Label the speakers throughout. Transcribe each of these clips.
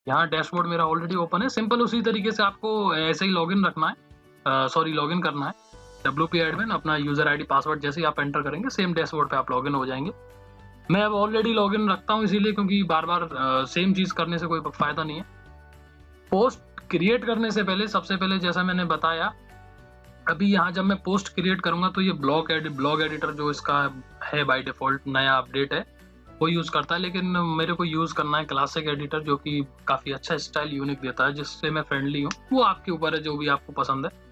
Speaker 1: यहाँ डैशबोर्ड मेरा already open है। सिंपल उसी तरीके से आपको ऐसे ही लॉगिन रखना है, लॉगिन करना है। WP एडमिन अपना यूजर आईडी पासवर्ड जैसे ही आप एंटर करेंगे सेम डैशबोर्ड पे आप लॉगिन हो जाएंगे। मैं अब ऑलरेडी लॉगिन रखता हूँ इसीलिए, क्योंकि बार बार सेम चीज करने से कोई फायदा नहीं है। पोस्ट क्रिएट करने से पहले सबसे पहले जैसा मैंने बताया, अभी यहाँ जब मैं पोस्ट क्रिएट करूंगा तो ये ब्लॉग एडिटर जो इसका है बाय डिफॉल्ट नया अपडेट है वो यूज करता है, लेकिन मेरे को यूज करना है क्लासिक एडिटर जो कि काफी अच्छा स्टाइल यूनिक देता है, जिससे मैं फ्रेंडली हूँ। वो आपके ऊपर है, जो भी आपको पसंद है।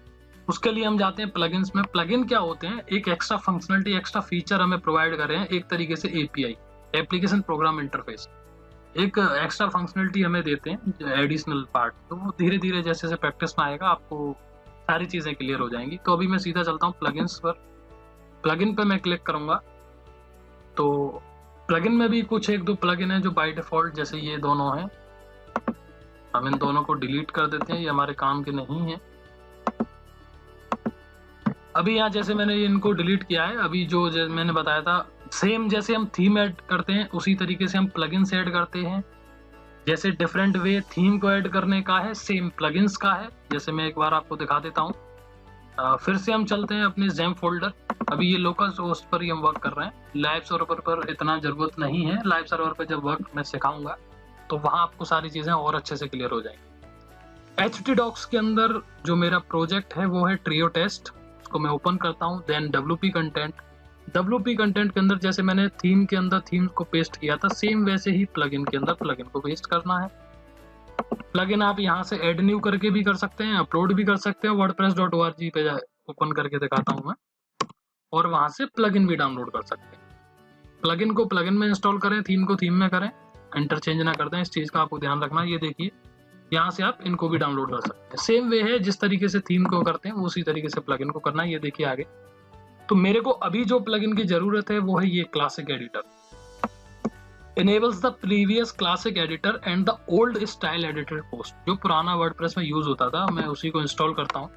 Speaker 1: उसके लिए हम जाते हैं प्लगइन्स में। प्लगइन क्या होते हैं? एक एक्स्ट्रा फंक्शनलिटी, एक्स्ट्रा फीचर हमें प्रोवाइड कर रहे हैं, एक तरीके से एपीआई, एप्लीकेशन प्रोग्राम इंटरफेस। एक एक्स्ट्रा फंक्शनलिटी हमें देते हैं एडिशनल पार्ट। तो वो धीरे धीरे जैसे जैसे प्रैक्टिस में आएगा आपको सारी चीजें क्लियर हो जाएंगी। तो अभी मैं सीधा चलता हूँ प्लगइन्स पर। प्लगइन पे मैं क्लिक करूंगा तो प्लगइन में भी कुछ एक दो प्लगइन है जो बाय डिफॉल्ट, जैसे ये दोनों हैं, हम इन दोनों को डिलीट कर देते हैं, ये हमारे काम के नहीं है। अभी यहाँ जैसे मैंने इनको डिलीट किया है, अभी जो मैंने बताया था सेम जैसे हम थीम ऐड करते हैं उसी तरीके से हम प्लगइन्स ऐड करते हैं। जैसे डिफरेंट वे थीम को ऐड करने का है, सेम प्लगइन्स का है। जैसे मैं एक बार आपको दिखा देता हूँ। फिर से हम चलते हैं अपने ज़ैम्प फोल्डर। अभी ये लोकल होस्ट पर ही हम वर्क कर रहे हैं, लाइव सर्वर पर इतना जरूरत नहीं है। लाइव सर्वर पर जब वर्क मैं सिखाऊंगा तो वहां आपको सारी चीजें और अच्छे से क्लियर हो जाएंगी। htdocs के अंदर जो मेरा प्रोजेक्ट है वो है ट्रियो टेस्ट, उसको मैं ओपन करता हूँ। देन WP कंटेंट के अंदर जैसे मैंने थीम के अंदर थीम को पेस्ट किया था, सेम वैसे ही प्लगइन के अंदर प्लगइन को पेस्ट करना है। प्लगइन आप यहाँ से ऐड न्यू करके भी कर सकते हैं, अपलोड भी कर सकते हैं। wordpress.org पे ओपन करके दिखाता हूँ मैं, और वहां से प्लगइन भी डाउनलोड कर सकते हैं। प्लगइन को प्लगइन में इंस्टॉल करें, थीम को थीम में करें, इंटरचेंज ना करते हैं। इस चीज का आपको ध्यान रखना। ये देखिए यहाँ से आप इनको भी डाउनलोड कर सकते हैं। सेम वे है, जिस तरीके से थीम को करते हैं उसी तरीके से प्लगइन को करना है। ये देखिए आगे। तो मेरे को अभी जो प्लगइन की जरूरत है वो है ये classic editor. enables the previous classic editor and the old style editor post। जो पुराना वर्डप्रेस में यूज होता था मैं उसी को इंस्टॉल करता हूँ।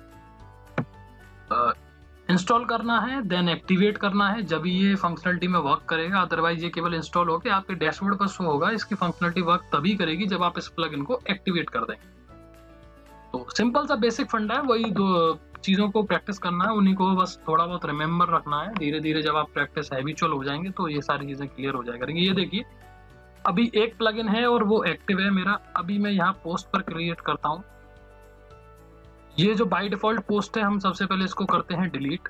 Speaker 1: इंस्टॉल करना है, देन एक्टिवेट करना है जब ये फंक्शनलिटी में वर्क करेगा। अदरवाइज ये केवल इंस्टॉल होकर आपके डैशबोर्ड पर शो होगा। इसकी फंक्शनलिटी वर्क तभी करेगी जब आप इस प्लगइन को एक्टिवेट कर देंगे। तो सिंपल सा बेसिक फंडा है, वही दो चीजों को प्रैक्टिस करना है, उन्हीं को बस थोड़ा बहुत रिमेम्बर रखना है। धीरे धीरे जब आप प्रैक्टिस हैबिचुअल हो जाएंगे तो ये सारी चीजें क्लियर हो जाएगा करेंगे। ये देखिए अभी एक प्लगइन है और वो एक्टिव है मेरा। अभी मैं यहाँ पोस्ट पर क्रिएट करता हूँ। ये जो बाय डिफॉल्ट पोस्ट है हम सबसे पहले इसको करते हैं डिलीट।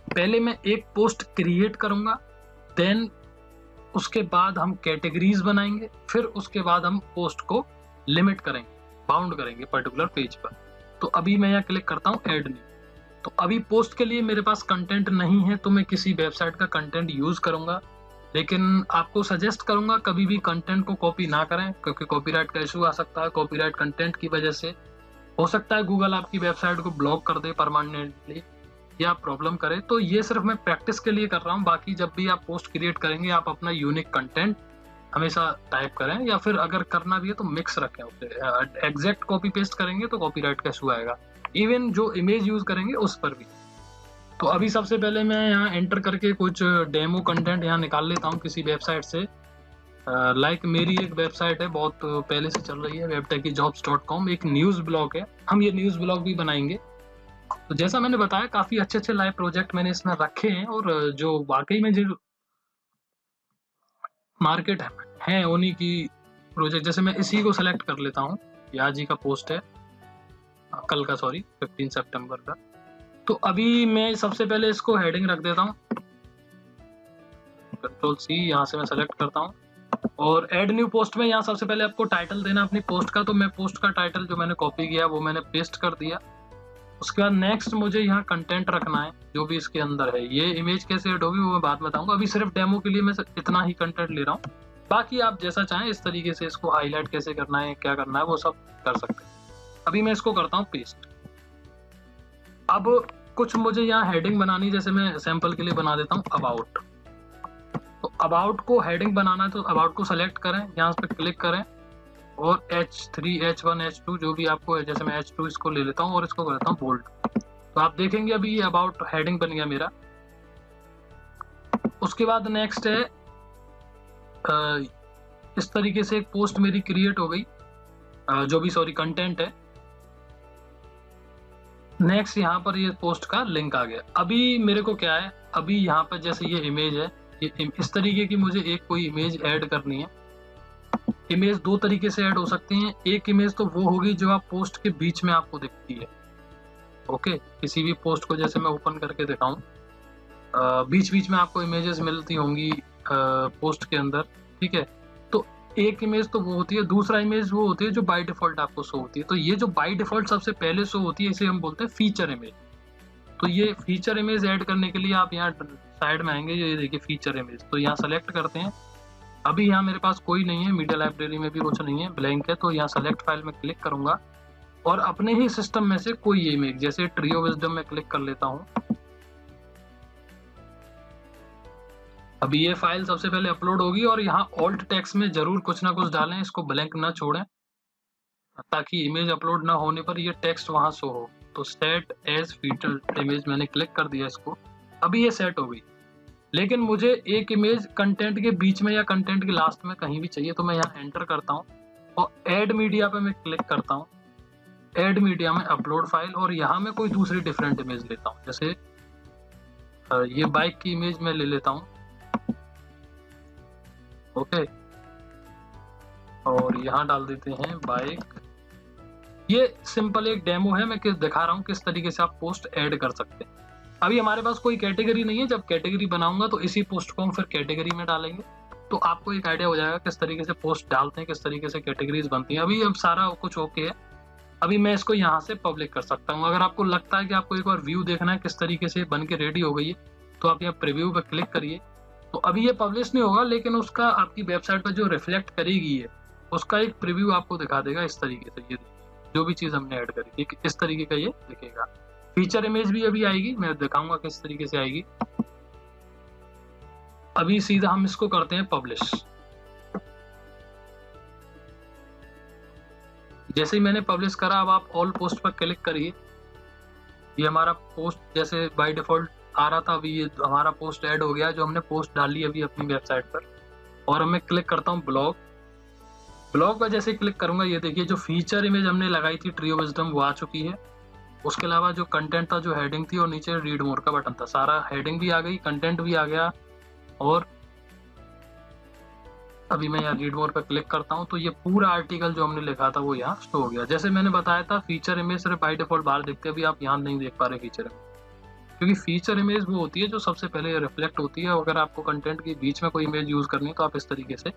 Speaker 1: पहले मैं एक पोस्ट क्रिएट करूंगा, देन उसके बाद हम कैटेगरीज बनाएंगे, फिर उसके बाद हम पोस्ट को लिमिट करेंगे, बाउंड करेंगे पर्टिकुलर पेज पर। तो अभी मैं यहाँ क्लिक करता हूँ ऐड न्यू। तो अभी पोस्ट के लिए मेरे पास कंटेंट नहीं है तो मैं किसी वेबसाइट का कंटेंट यूज करूंगा, लेकिन आपको सजेस्ट करूंगा कभी भी कंटेंट को कॉपी ना करें, क्योंकि कॉपीराइट का इशू आ सकता है। कॉपीराइट कंटेंट की वजह से हो सकता है गूगल आपकी वेबसाइट को ब्लॉक कर दे परमानेंटली या प्रॉब्लम करे। तो ये सिर्फ मैं प्रैक्टिस के लिए कर रहा हूँ। बाकी जब भी आप पोस्ट क्रिएट करेंगे आप अपना यूनिक कंटेंट हमेशा टाइप करें, या फिर अगर करना भी है तो मिक्स रखें उसे। एग्जैक्ट कॉपी पेस्ट करेंगे तो कॉपीराइट का इशू आएगा, इवन जो इमेज यूज करेंगे उस पर भी। तो अभी सबसे पहले मैं यहाँ एंटर करके कुछ डेमो कंटेंट यहाँ निकाल लेता हूँ किसी वेबसाइट से। लाइक मेरी एक वेबसाइट है बहुत पहले से चल रही है, webtechijobs.com, एक न्यूज़ ब्लॉग है। हम ये न्यूज़ ब्लॉग भी बनाएंगे। तो जैसा मैंने बताया काफ़ी अच्छे अच्छे लाइव प्रोजेक्ट मैंने इसमें रखे हैं, और जो वाकई में जो मार्केट है उन्हीं की प्रोजेक्ट। जैसे मैं इसी को सेलेक्ट कर लेता हूँ, आज ही का पोस्ट है, कल का, सॉरी 15 सितंबर का। तो अभी मैं सबसे पहले इसको हेडिंग रख देता हूँ, Ctrl+C, यहाँ से मैं सेलेक्ट करता हूँ और ऐड न्यू पोस्ट में यहाँ सबसे पहले आपको टाइटल देना अपनी पोस्ट का। तो मैं पोस्ट का टाइटल जो मैंने कॉपी किया वो मैंने पेस्ट कर दिया। उसके बाद नेक्स्ट मुझे यहाँ कंटेंट रखना है जो भी इसके अंदर है। ये इमेज कैसे ऐड होगी वो मैं बाद बताऊंगा, अभी सिर्फ डेमो के लिए मैं इतना ही कंटेंट ले रहा हूँ। बाकी आप जैसा चाहें इस तरीके से इसको हाईलाइट कैसे करना है, क्या करना है, वो सब कर सकते हैं। अभी मैं इसको करता हूँ पेस्ट। अब कुछ मुझे यहाँ हेडिंग बनानी, जैसे मैं सैंपल के लिए बना देता हूँ अबाउट। तो अबाउट को हेडिंग बनाना है तो अबाउट को सेलेक्ट करें, यहाँ पे क्लिक करें और H3, H1, H2 जो भी आपको है, जैसे मैं H2 इसको ले लेता हूँ और इसको कर देता हूँ बोल्ड। तो आप देखेंगे अभी ये अबाउट हेडिंग बन गया मेरा। उसके बाद नेक्स्ट है इस तरीके से एक पोस्ट मेरी क्रिएट हो गई, जो भी सॉरी कंटेंट है। नेक्स्ट यहाँ पर ये पोस्ट का लिंक आ गया। अभी मेरे को क्या है, अभी यहाँ पर जैसे ये इमेज है, ये इस तरीके की मुझे एक कोई इमेज ऐड करनी है। इमेज दो तरीके से ऐड हो सकती हैं। एक इमेज तो वो होगी जो आप पोस्ट के बीच में आपको दिखती है। ओके, किसी भी पोस्ट को जैसे मैं ओपन करके दिखाऊं, बीच बीच में आपको इमेजेस मिलती होंगी पोस्ट के अंदर, ठीक है। तो एक इमेज तो वो होती है, दूसरा इमेज वो होती है जो बाय डिफॉल्ट आपको शो होती है। तो ये जो बाय डिफॉल्ट सबसे पहले शो होती है, इसे हम बोलते हैं फीचर इमेज। तो ये फीचर इमेज ऐड करने के लिए आप यहाँ साइड में आएंगे, ये देखिए फीचर इमेज, तो यहाँ सेलेक्ट करते हैं। अभी यहाँ मेरे पास कोई नहीं है, मीडिया लाइब्रेरी में भी कुछ नहीं है, ब्लैंक है। तो यहाँ सेलेक्ट फाइल में क्लिक करूंगा और अपने ही सिस्टम में से कोई इमेज, जैसे ट्री ऑफ विजडम में क्लिक कर लेता हूँ। अभी ये फाइल सबसे पहले अपलोड होगी और यहाँ ऑल्ट टेक्स्ट में जरूर कुछ ना कुछ डालें, इसको ब्लैंक ना छोड़ें, ताकि इमेज अपलोड ना होने पर ये टेक्स्ट वहां शो हो। तो सेट एज फीचर इमेज मैंने क्लिक कर दिया इसको। अभी ये सेट हो गई, लेकिन मुझे एक इमेज कंटेंट के बीच में या कंटेंट के लास्ट में कहीं भी चाहिए। तो मैं यहाँ एंटर करता हूँ और ऐड मीडिया पे मैं क्लिक करता हूँ। ऐड मीडिया में अपलोड फाइल, और यहाँ मैं कोई दूसरी डिफरेंट इमेज लेता हूँ, जैसे ये बाइक की इमेज में ले लेता हूँ। ओके, और यहाँ डाल देते हैं बाइक। ये सिंपल एक डेमो है, मैं दिखा रहा हूँ किस तरीके से आप पोस्ट ऐड कर सकते हैं। अभी हमारे पास कोई कैटेगरी नहीं है, जब कैटेगरी बनाऊंगा तो इसी पोस्ट को हम फिर कैटेगरी में डालेंगे, तो आपको एक आइडिया हो जाएगा किस तरीके से पोस्ट डालते हैं, किस तरीके से कैटेगरीज बनती हैं। अभी अब सारा कुछ ओके है। अभी मैं इसको यहाँ से पब्लिक कर सकता हूँ। अगर आपको लगता है कि आपको एक बार व्यू देखना है किस तरीके से बन के रेडी हो गई है, तो आप यहाँ प्रीव्यू पर क्लिक करिए। तो अभी ये पब्लिश नहीं होगा, लेकिन उसका आपकी वेबसाइट पर जो रिफ्लेक्ट करेगी है, उसका एक प्रीव्यू आपको दिखा देगा इस तरीके से। ये जो भी चीज हमने ऐड करी है इस तरीके का ये दिखेगा। फीचर इमेज भी अभी आएगी, मैं दिखाऊंगा किस तरीके से आएगी। अभी सीधा हम इसको करते हैं पब्लिश। जैसे ही मैंने पब्लिश करा, अब आप ऑल पोस्ट पर क्लिक करिए। ये हमारा पोस्ट जैसे बाय डिफॉल्ट आ रहा था, अभी ये हमारा पोस्ट ऐड हो गया जो हमने पोस्ट डाली अभी अपनी वेबसाइट पर। और मैं क्लिक करता हूँ ब्लॉग। ब्लॉग पर जैसे क्लिक करूंगा, ये देखिए जो फीचर इमेज हमने लगाई थी ट्री ऑफ विजडम, वो आ चुकी है। उसके अलावा जो कंटेंट था, जो हेडिंग थी और नीचे रीड मोर का बटन था, सारा हेडिंग भी आ गई, कंटेंट भी आ गया। और अभी मैं यहाँ रीड मोर पर क्लिक करता हूँ तो ये पूरा आर्टिकल जो हमने लिखा था वो यहाँ शो हो गया। जैसे मैंने बताया था, फीचर इमेज सिर्फ बाय डिफॉल्ट बाहर दिखते हैं, अभी आप यहाँ नहीं देख पा रहे फीचर इमेज, क्योंकि फीचर इमेज वो होती है जो सबसे पहले रिफ्लेक्ट होती है। अगर आपको कंटेंट के बीच में कोई इमेज यूज करनी है तो आप इस तरीके से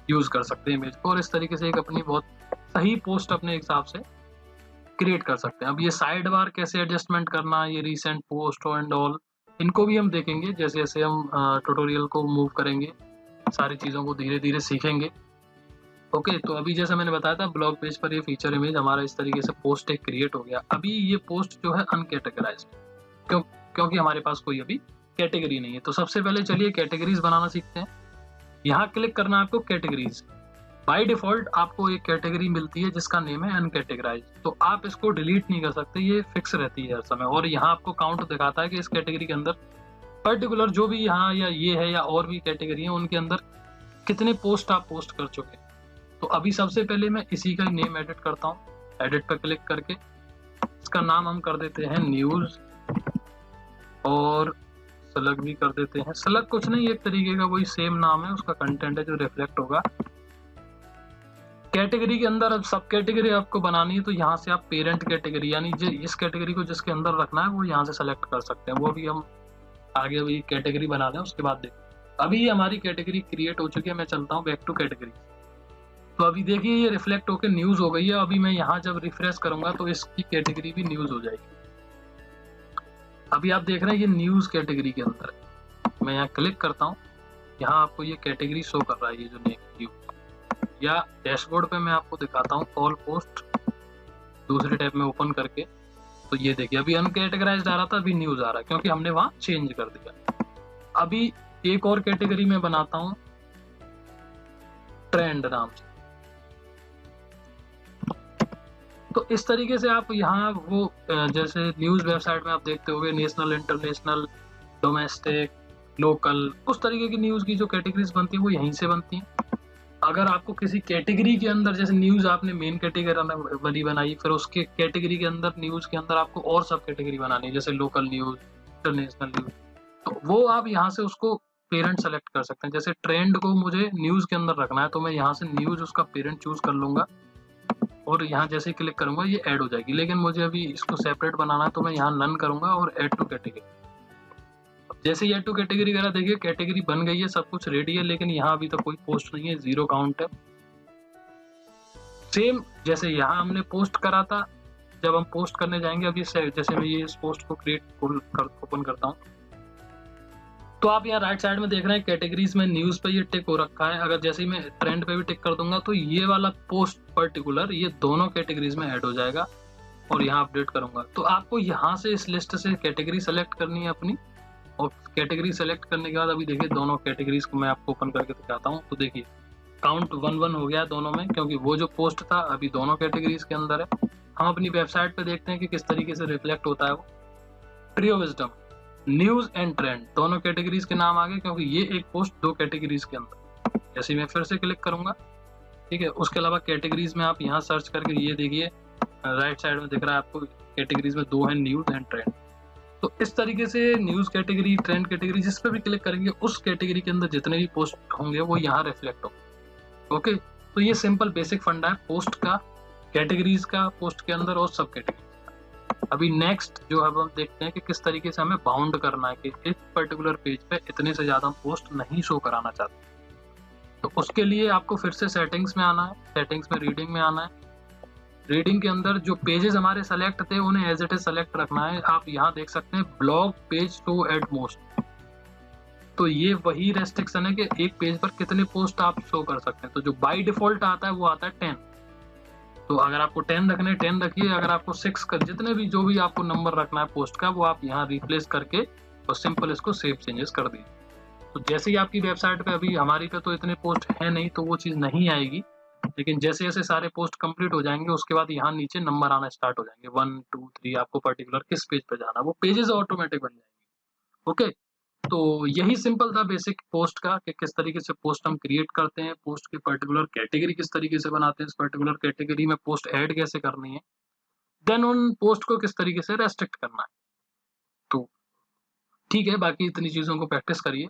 Speaker 1: यूज कर सकते हैं इमेज को, और इस तरीके से एक अपनी बहुत सही पोस्ट अपने हिसाब से क्रिएट कर सकते हैं। अब ये साइड बार कैसे एडजस्टमेंट करना, ये रीसेंट पोस्ट एंड ऑल, इनको भी हम देखेंगे जैसे जैसे हम ट्यूटोरियल को मूव करेंगे, सारी चीज़ों को धीरे धीरे सीखेंगे। ओके, तो अभी जैसा मैंने बताया था, ब्लॉग पेज पर ये फीचर इमेज हमारा इस तरीके से पोस्ट एक क्रिएट हो गया। अभी ये पोस्ट जो है अनकैटेगराइज्ड, क्योंकि हमारे पास कोई अभी कैटेगरी नहीं है। तो सबसे पहले चलिए कैटेगरीज बनाना सीखते हैं। यहाँ क्लिक करना है आपको कैटेगरीज। बाय डिफॉल्ट आपको एक कैटेगरी मिलती है जिसका नेम है अनकैटेगराइज, तो आप इसको डिलीट नहीं कर सकते, ये फिक्स रहती है हर समय। और यहाँ आपको काउंट दिखाता है कि इस कैटेगरी के अंदर पर्टिकुलर जो भी यहाँ या ये है या और भी कैटेगरी है, उनके अंदर कितने पोस्ट आप पोस्ट कर चुके हैं। तो अभी सबसे पहले मैं इसी का नेम एडिट करता हूँ। एडिट पर क्लिक करके इसका नाम हम कर देते हैं न्यूज, और स्लग भी कर देते हैं। स्लग कुछ नहीं, एक तरीके का वही सेम नाम है, उसका कंटेंट है जो रिफ्लेक्ट होगा। कैटेगरी के अंदर अब सब कैटेगरी आपको बनानी है, तो यहाँ से आप पेरेंट कैटेगरी यानी इस कैटेगरी को जिसके अंदर रखना है वो यहाँ से सेलेक्ट कर सकते हैं। वो भी हम आगे अभी कैटेगरी बना दें, उसके बाद देखें। अभी हमारी कैटेगरी क्रिएट हो चुकी है। मैं चलता हूँ बैक टू कैटेगरी। तो अभी देखिए ये रिफ्लेक्ट होकर न्यूज हो गई है। अभी मैं यहाँ जब रिफ्रेश करूंगा तो इसकी कैटेगरी भी न्यूज हो जाएगी। अभी आप देख रहे हैं ये न्यूज कैटेगरी के अंदर है। मैं यहाँ क्लिक करता हूँ, यहाँ आपको ये कैटेगरी शो कर रहा है, ये जो न्यूज। या डैशबोर्ड पे मैं आपको दिखाता हूँ ऑल पोस्ट, दूसरे टैब में ओपन करके। तो ये देखिए अभी अनकैटेगराइज्ड आ रहा था, अभी न्यूज आ रहा है, क्योंकि हमने वहां चेंज कर दिया। अभी एक और कैटेगरी में बनाता हूँ ट्रेंड नाम से। तो इस तरीके से आप यहाँ वो जैसे न्यूज वेबसाइट में आप देखते होंगे नेशनल, इंटरनेशनल, डोमेस्टिक, लोकल, उस तरीके की न्यूज की जो कैटेगरीज बनती है वो यहीं से बनती हैं। अगर आपको किसी कैटेगरी के अंदर, जैसे न्यूज़ आपने मेन कैटेगरी बनाई, फिर उसके कैटेगरी के अंदर, न्यूज़ के अंदर आपको और सब कैटेगरी बनानी है, जैसे लोकल न्यूज़, इंटरनेशनल न्यूज़, तो वो आप यहाँ से उसको पेरेंट सेलेक्ट कर सकते हैं। जैसे ट्रेंड को मुझे न्यूज़ के अंदर रखना है, तो मैं यहाँ से न्यूज़ उसका पेरेंट चूज़ कर लूँगा और यहाँ जैसे ही क्लिक करूँगा ये ऐड हो जाएगी। लेकिन मुझे अभी इसको सेपरेट बनाना है, तो मैं यहाँ नन करूँगा और ऐड टू कैटेगरी। जैसे ही ऐड टू कैटेगरी करा, देखिए कैटेगरी बन गई है, सब कुछ रेडी है, लेकिन यहाँ अभी तक कोई पोस्ट नहीं है, 0 काउंट है। सेम जैसे यहाँ हमने पोस्ट करा था, जब हम पोस्ट करने जाएंगे, अभी जैसे मैं ये इस पोस्ट को ओपन करता हूँ, तो आप यहाँ राइट साइड में देख रहे हैं कैटेगरीज में न्यूज़ पे ये टिक हो रखा है। अगर जैसे ही मैं ट्रेंड पे भी टिक कर दूंगा, तो ये वाला पोस्ट पर्टिकुलर ये दोनों कैटेगरीज में ऐड हो जाएगा और यहाँ अपडेट करूंगा। तो आपको यहाँ से इस लिस्ट से कैटेगरी सेलेक्ट करनी है अपनी, और कैटेगरी सेलेक्ट करने के बाद अभी देखिए दोनों कैटेगरीज को मैं आपको ओपन करके दिखाता हूँ। तो देखिए काउंट 1-1 हो गया दोनों में, क्योंकि वो जो पोस्ट था अभी दोनों कैटेगरीज के अंदर है। हम अपनी वेबसाइट पे देखते हैं कि किस तरीके से रिफ्लेक्ट होता है वो। Tree of wisdom, news and trend, दोनों कैटेगरीज के नाम आ गए, क्योंकि ये एक पोस्ट दो कैटेगरीज के अंदर। जैसे मैं फिर से क्लिक करूंगा, ठीक है। उसके अलावा कैटेगरीज में आप यहाँ सर्च करके ये देखिए राइट साइड में दिख रहा है आपको, कैटेगरीज में दो है, न्यूज एंड ट्रेंड। तो इस तरीके से न्यूज कैटेगरी, ट्रेंड कैटेगरी, जिस पे भी क्लिक करेंगे उस कैटेगरी के अंदर जितने भी पोस्ट होंगे वो यहाँ रिफ्लेक्ट होंगे। ओके, तो ये सिंपल बेसिक फंडा है पोस्ट का, कैटेगरीज का पोस्ट के अंदर और सब कैटेगरी। अभी नेक्स्ट जो है हम देखते हैं कि किस तरीके से हमें बाउंड करना है कि इस पर्टिकुलर पेज पे इतने से ज्यादा पोस्ट नहीं शो कराना चाहते। तो उसके लिए आपको फिर से सेटिंग्स में आना है, सेटिंग्स में रीडिंग में आना है। रीडिंग के अंदर जो पेजेस हमारे सेलेक्ट थे उन्हें एज इट इज सेलेक्ट रखना है। आप यहाँ देख सकते हैं blog page show at most, तो ये वही रेस्ट्रिक्शन है कि एक पेज पर कितने पोस्ट आप शो कर सकते हैं। तो जो बाय डिफॉल्ट आता है वो आता है 10। तो अगर आपको 10 रखने 10 रखिए, अगर आपको 6 का जितने भी जो भी आपको नंबर रखना है पोस्ट का वो आप यहाँ रिप्लेस करके और सिंपल इसको सेव चेंजेस कर दीजिए। तो जैसे ही आपकी वेबसाइट पे, अभी हमारी पे तो इतने पोस्ट है नहीं तो वो चीज़ नहीं आएगी, लेकिन जैसे जैसे सारे पोस्ट कंप्लीट हो जाएंगे उसके बाद यहाँ नीचे नंबर आना स्टार्ट हो जाएंगे, 1 2 3, आपको पर्टिकुलर किस पेज पे जाना है वो पेजेस ऑटोमेटिक बन जाएंगे। ओके, तो यही सिंपल था बेसिक पोस्ट का कि किस तरीके से पोस्ट हम क्रिएट करते हैं, पोस्ट की पर्टिकुलर कैटेगरी किस तरीके से बनाते हैं, इस पर्टिकुलर कैटेगरी में पोस्ट ऐड कैसे करनी है, देन उन पोस्ट को किस तरीके से रेस्ट्रिक्ट करना है। तो ठीक है, बाकी इतनी चीज़ों को प्रैक्टिस करिए।